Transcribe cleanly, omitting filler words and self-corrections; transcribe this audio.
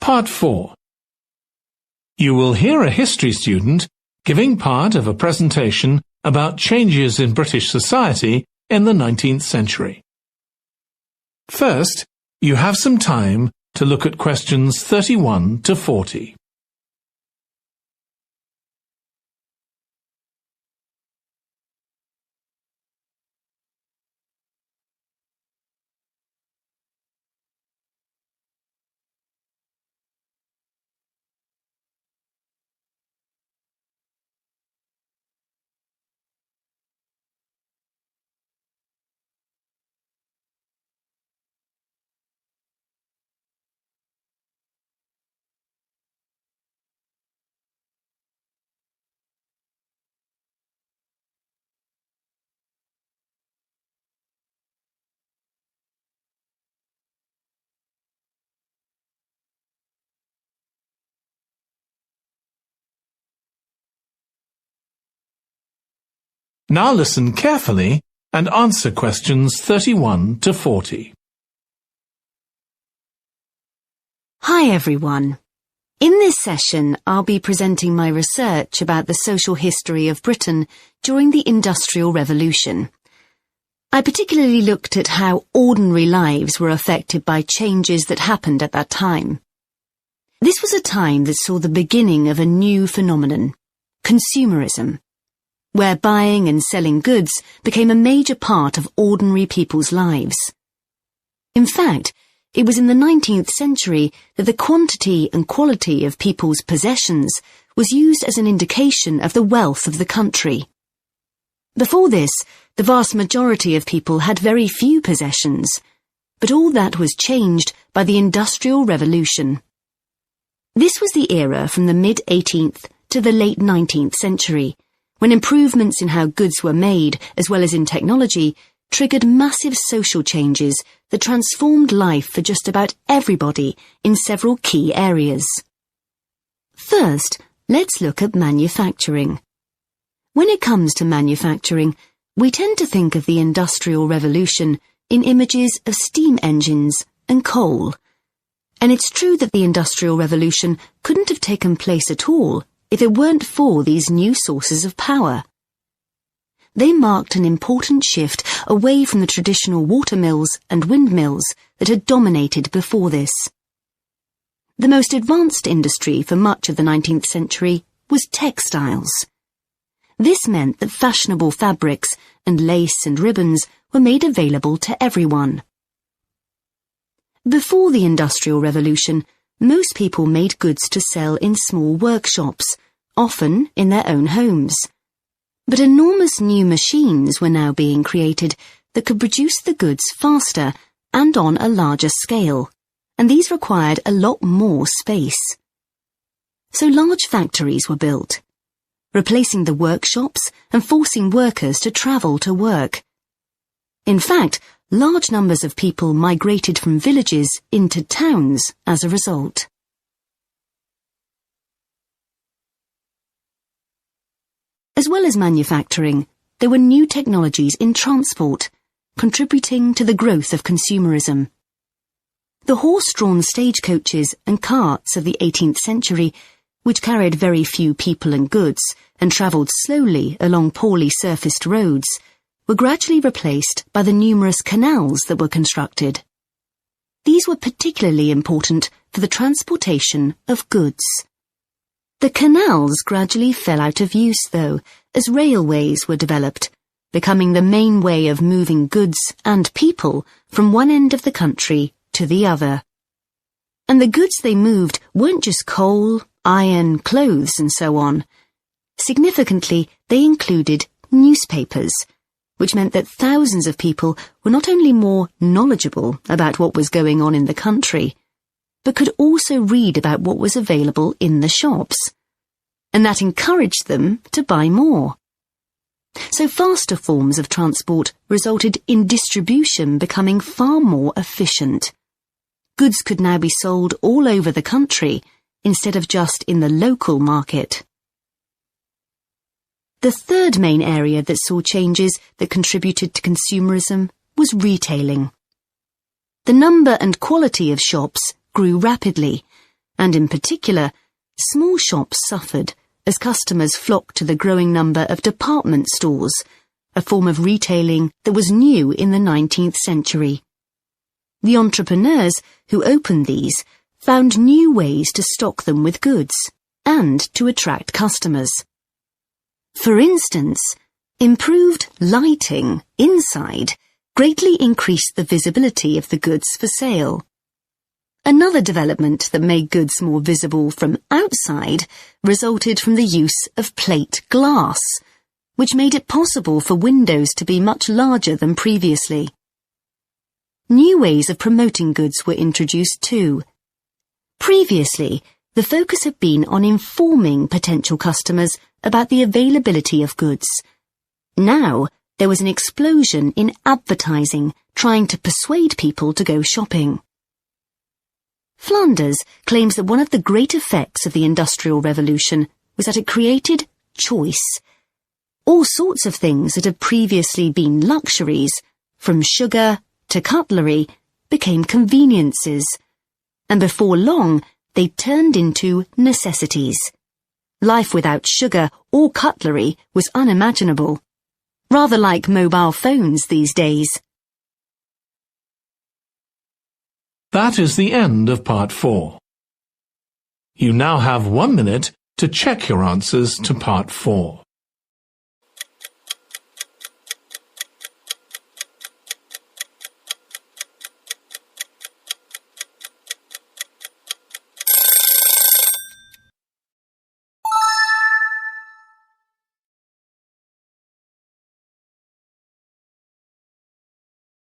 Part 4. You will hear a history student giving part of a presentation about changes in British society in the 19th century. First, you have some time to look at questions 31 to 40. Now listen carefully and answer questions 31 to 40. Hi everyone. In this session, I'll be presenting my research about the social history of Britain during the Industrial Revolution. I particularly looked at how ordinary lives were affected by changes that happened at that time. This was a time that saw the beginning of a new phenomenon, consumerism, where buying and selling goods became a major part of ordinary people's lives. In fact, it was in the 19th century that the quantity and quality of people's possessions was used as an indication of the wealth of the country. Before this, the vast majority of people had very few possessions, but all that was changed by the Industrial Revolution. This was the era from the mid-18th to the late 19th century, when improvements in how goods were made, as well as in technology, triggered massive social changes that transformed life for just about everybody in several key areas. First, let's look at manufacturing. When it comes to manufacturing, we tend to think of the Industrial Revolution in images of steam engines and coal. And it's true that the Industrial Revolution couldn't have taken place at all if it weren't for these new sources of power. They marked an important shift away from the traditional watermills and windmills that had dominated before this. The most advanced industry for much of the 19th century was textiles. This meant that fashionable fabrics and lace and ribbons were made available to everyone. Before the Industrial Revolution, most people made goods to sell in small workshops, often in their own homes. But enormous new machines were now being created that could produce the goods faster and on a larger scale, and these required a lot more space. So large factories were built, replacing the workshops and forcing workers to travel to work. In fact, large numbers of people migrated from villages into towns as a result. As well as manufacturing, there were new technologies in transport, contributing to the growth of consumerism. The horse-drawn stagecoaches and carts of the 18th century, which carried very few people and goods and travelled slowly along poorly surfaced roads, were gradually replaced by the numerous canals that were constructed. These were particularly important for the transportation of goods. The canals gradually fell out of use, though, as railways were developed, becoming the main way of moving goods and people from one end of the country to the other. And the goods they moved weren't just coal, iron, clothes, and so on. Significantly, they included newspapers, which meant that thousands of people were not only more knowledgeable about what was going on in the country, but could also read about what was available in the shops, and that encouraged them to buy more. So faster forms of transport resulted in distribution becoming far more efficient. Goods could now be sold all over the country instead of just in the local market. The third main area that saw changes that contributed to consumerism was retailing. The number and quality of shops grew rapidly, and in particular, small shops suffered as customers flocked to the growing number of department stores, a form of retailing that was new in the 19th century. The entrepreneurs who opened these found new ways to stock them with goods and to attract customers. For instance, improved lighting inside greatly increased the visibility of the goods for sale. Another development that made goods more visible from outside resulted from the use of plate glass, which made it possible for windows to be much larger than previously. New ways of promoting goods were introduced too. Previously, the focus had been on informing potential customers about the availability of goods. Now, there was an explosion in advertising trying to persuade people to go shopping. Flanders claims that one of the great effects of the Industrial Revolution was that it created choice. All sorts of things that had previously been luxuries, from sugar to cutlery, became conveniences, and before long they turned into necessities. Life without sugar or cutlery was unimaginable, rather like mobile phones these days. That is the end of part 4. You now have 1 minute to check your answers to part 4.